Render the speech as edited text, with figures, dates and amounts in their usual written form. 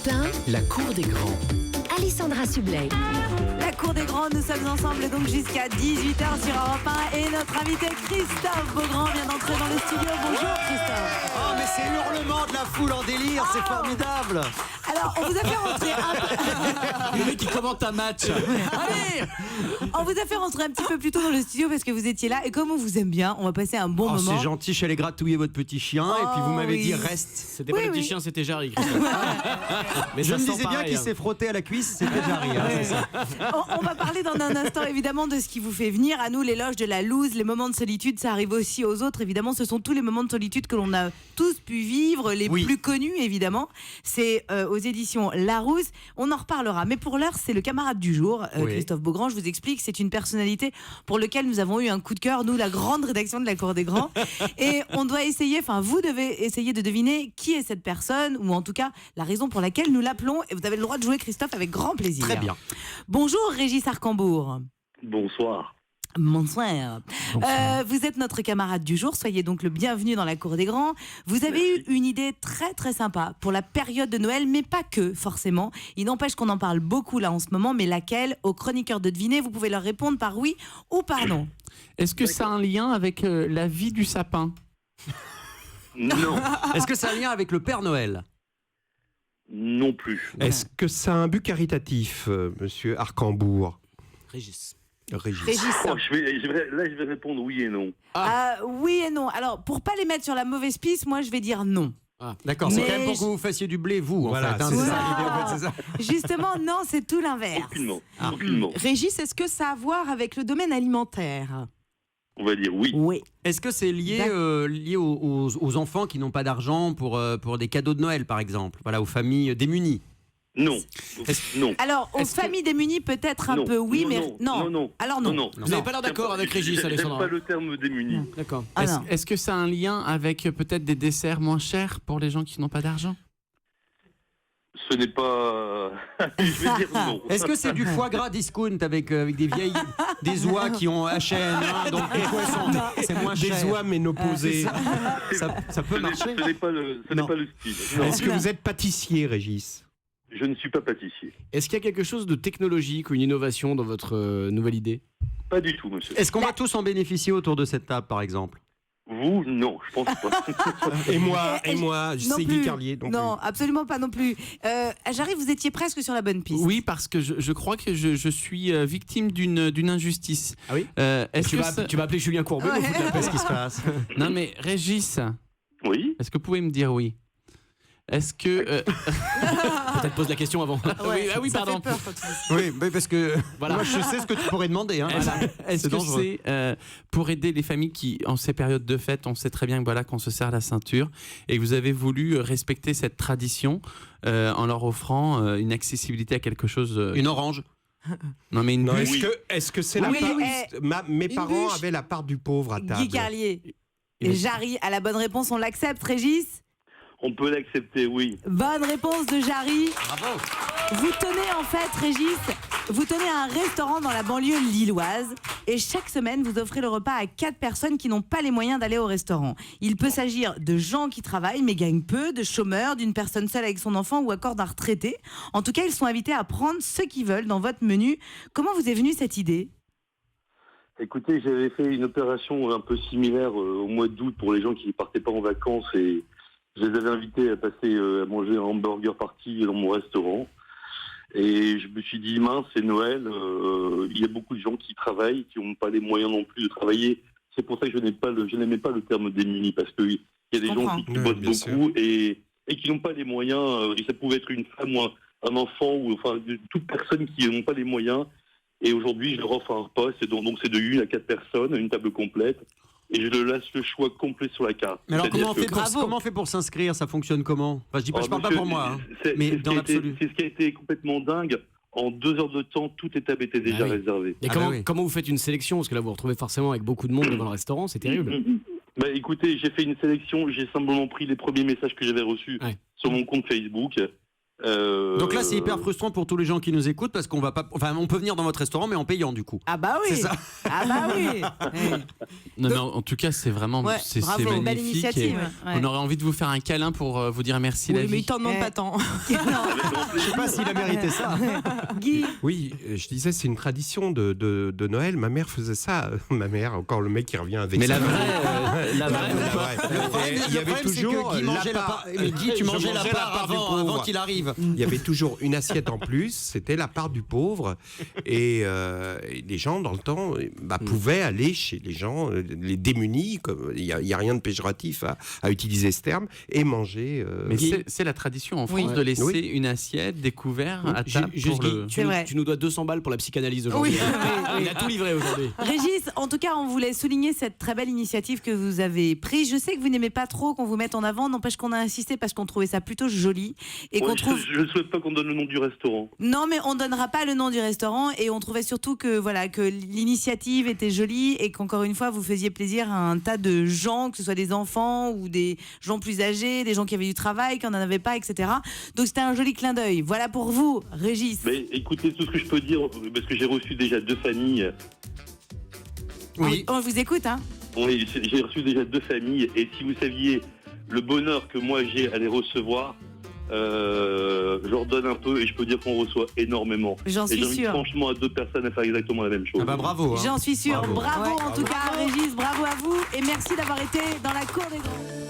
Europe 1, La cour des grands. Alessandra Sublet. La cour des grands, nous sommes ensemble donc jusqu'à 18h sur Europe 1 et notre invité Christophe Beaugrand vient d'entrer dans le studio. Bonjour Christophe. Oh mais c'est l'hurlement de la foule en délire, c'est formidable. Alors on vous a fait rentrer Le mec qui commente un match. Allez, on vous a fait rentrer un petit peu plus tôt dans le studio parce que vous étiez là et comme on vous aime bien, on va passer un bon moment. C'est gentil, je suis allé gratouiller votre petit chien et puis vous m'avez dit reste. c'était pas le petit chien, c'était Jarry. Mais Je ça me sent disais bien pareil, qu'il hein. s'est frotté à la cuisse, c'était Jarry. C'est ça. On va parler dans un instant évidemment de ce qui vous fait venir à nous, l'éloge de la loose, les moments de solitude, ça arrive aussi aux autres évidemment, ce sont tous les moments de solitude que l'on a tous pu vivre, les plus connus évidemment, c'est aux éditions Larousse, on en reparlera, mais pour l'heure c'est le camarade du jour, Christophe Beaugrand, je vous explique, c'est une personnalité pour laquelle nous avons eu un coup de cœur, nous la grande rédaction de la Cour des Grands, et on doit essayer, enfin vous devez essayer de deviner qui est cette personne, ou en tout cas la raison pour laquelle nous l'appelons, et vous avez le droit de jouer Christophe avec grand plaisir. Très bien. Bonjour Régis Arcambourg. Bonsoir. Bonsoir. Vous êtes notre camarade du jour, soyez donc le bienvenu dans la Cour des Grands. Vous avez eu une idée très très sympa pour la période de Noël, mais pas que forcément. Il n'empêche qu'on en parle beaucoup là en ce moment, mais laquelle? Aux chroniqueurs de deviner, vous pouvez leur répondre par oui ou par non. Est-ce que ça a un lien avec la vie du sapin? Non, Est-ce que ça a un lien avec le Père Noël? non plus. Est-ce que ça a un but caritatif, monsieur Arcambourg? Régis. Régis. Oh, je vais répondre oui et non. Oui et non. Alors, pour pas les mettre sur la mauvaise piste, moi je vais dire non. Ah, d'accord, c'est Mais quand même pour que vous fassiez du blé, vous, Voilà, en fait. c'est C'est ça. ça l'idée, en fait, c'est ça. Justement, non, c'est tout l'inverse. Aucunement. Aucunement. Régis, est-ce que ça a à voir avec le domaine alimentaire? On va dire oui. Oui. Est-ce que c'est lié aux enfants qui n'ont pas d'argent pour des cadeaux de Noël, par exemple? Voilà, aux familles démunies. Non. Non. Alors, aux familles démunies, peut-être un Non. peu oui, Non, mais non. Non. Alors non. Non. Vous n'avez pas l'air d'accord avec Régis, J'aime Alessandra. pas le terme démuni. D'accord. Ah, non. Est-ce que ça a un lien avec peut-être des desserts moins chers pour les gens qui n'ont pas d'argent? Ce n'est pas. Je vais dire non. Est-ce que c'est du foie gras discount avec des oies qui ont HN, donc les poissons, c'est moins cher. Des oies ménopausées. Ça peut marcher. Ce n'est pas le style. Non. Est-ce que vous êtes pâtissier, Régis? Je ne suis pas pâtissier. Est-ce qu'il y a quelque chose de technologique ou une innovation dans votre nouvelle idée? Pas du tout, monsieur. Est-ce qu'on va tous en bénéficier autour de cette table, par exemple? Vous, non, je pense pas. Et moi, Non c'est plus. Guy Carlier. Non, absolument pas non plus. J'arrive, vous étiez presque sur la bonne piste. Oui, parce que je crois que je suis victime d'une injustice. Ah oui Est-ce tu, que vas, ça- tu vas appeler Julien Courbet Ouais. au foot de la Qu'est-ce paix. qui se passe? Non mais Régis, Oui. est-ce que vous pouvez me dire oui? Est-ce que... Peut-être pose la question avant. Ouais, oui, ça pardon. fait peur quand tu dis ça. Oui, mais parce que Voilà. moi je sais ce que tu pourrais demander. Hein. Est-ce C'est que dangereux. c'est pour aider les familles qui, en ces périodes de fête, on sait très bien que, voilà, qu'on se serre la ceinture et que vous avez voulu respecter cette tradition en leur offrant une accessibilité à quelque chose... Une orange. Non mais une Non, bûche. est-ce que c'est la Oui, part... Mes une parents bûche. avaient la part du pauvre à table. Guy Carlier. Et Jarry a la bonne réponse, on l'accepte, Régis? On peut l'accepter, oui. Bonne réponse de Jarry. Bravo. Vous tenez en fait, Régis, vous tenez un restaurant dans la banlieue lilloise et chaque semaine vous offrez le repas à 4 personnes qui n'ont pas les moyens d'aller au restaurant. Il peut s'agir de gens qui travaillent mais gagnent peu, de chômeurs, d'une personne seule avec son enfant ou encore d'un retraité. En tout cas, ils sont invités à prendre ce qu'ils veulent dans votre menu. Comment vous est venue cette idée ? Écoutez, j'avais fait une opération un peu similaire au mois d'août pour les gens qui ne partaient pas en vacances et je les avais invités à passer à manger un hamburger party dans mon restaurant. Et je me suis dit, mince, c'est Noël, il y a beaucoup de gens qui travaillent, qui n'ont pas les moyens non plus de travailler. C'est pour ça que je n'aimais pas le terme démuni, parce qu'il y a des gens qui Oui, bossent bien beaucoup et qui n'ont pas les moyens. Et ça pouvait être une femme ou un enfant, ou enfin toute personne qui n'ont pas les moyens. Et aujourd'hui, je leur offre un repas, donc c'est de 1 à 4 personnes, une table complète. Et je leur laisse le choix complet sur la carte. Mais alors C'est-à-dire comment on fait pour s'inscrire? Ça fonctionne comment? Enfin, je parle pas monsieur, pour moi, hein. c'est mais ce dans qui a été- l'absolu. C'est ce qui a été complètement dingue. En 2 heures de temps, toutes les tables étaient déjà Ah oui. réservées. Et Ah comment, bah oui. comment vous faites une sélection? Parce que là, vous vous retrouvez forcément avec beaucoup de monde devant le restaurant, c'est terrible. Bah, écoutez, j'ai fait une sélection, j'ai simplement pris les premiers messages que j'avais reçus Ouais. sur mon compte Facebook. Donc là, c'est hyper frustrant pour tous les gens qui nous écoutent parce qu'on va pas. Enfin, on peut venir dans votre restaurant, mais en payant du coup. Ah bah oui. C'est ça. Ah bah oui. Non, mais en tout cas, c'est vraiment Ouais, c'est bravo, belle magnifique. initiative. Et Ouais. on aurait envie de vous faire un câlin pour vous dire merci la Oui, mais vie. il t'en demande Eh. pas tant. Je sais pas s'il a mérité ça. Guy, Oui, je disais, c'est une tradition de Noël. Ma mère faisait ça. Ma mère, encore le mec qui revient avec Mais ça. la vraie, la vraie. Il y avait toujours Guy mangeait la part. Mais Guy, tu Je mangeais la mangeais part du pauvre. avant qu'il arrive. Il y avait toujours une assiette en plus, c'était la part du pauvre. Et les gens, dans le temps, pouvaient aller chez les gens, les démunis, il n'y a rien de péjoratif à utiliser ce terme, et manger. Mais c'est la tradition en France Oui. de laisser Oui. une assiette, des couverts à table Juste, pour Guy, le... tu, C'est nous, vrai. tu nous dois 200 balles pour la psychanalyse aujourd'hui. Oui, oui, Il a tout livré aujourd'hui. Régis, en tout cas, on voulait souligner cette très belle initiative que vous avez prise. Je sais que vous n'aimez pas trop qu'on vous mette en avant, n'empêche qu'on a insisté parce qu'on trouvait ça plutôt joli et qu'on Ouais, trouve. je ne souhaite pas qu'on donne le nom du restaurant. Non, mais on donnera pas le nom du restaurant et on trouvait surtout que voilà que l'initiative était jolie et qu'encore une fois vous faisiez plaisir à un tas de gens, que ce soit des enfants ou des gens plus âgés, des gens qui avaient du travail, qui n'en avaient pas, etc. Donc c'était un joli clin d'œil. Voilà pour vous, Régis. Mais écoutez, tout ce que je peux dire, parce que j'ai reçu déjà 2 familles. Oui. On vous écoute, hein. Oui, j'ai reçu déjà 2 familles, et si vous saviez le bonheur que moi j'ai à les recevoir, je leur donne un peu et je peux dire qu'on reçoit énormément. J'en Et suis j'invite sûre. franchement à 2 personnes à faire exactement la même chose. Ah bah bravo. Hein. J'en suis sûre. Bravo. Bravo, Ouais. en tout cas, Régis. Bravo à vous et merci d'avoir été dans la cour des grands.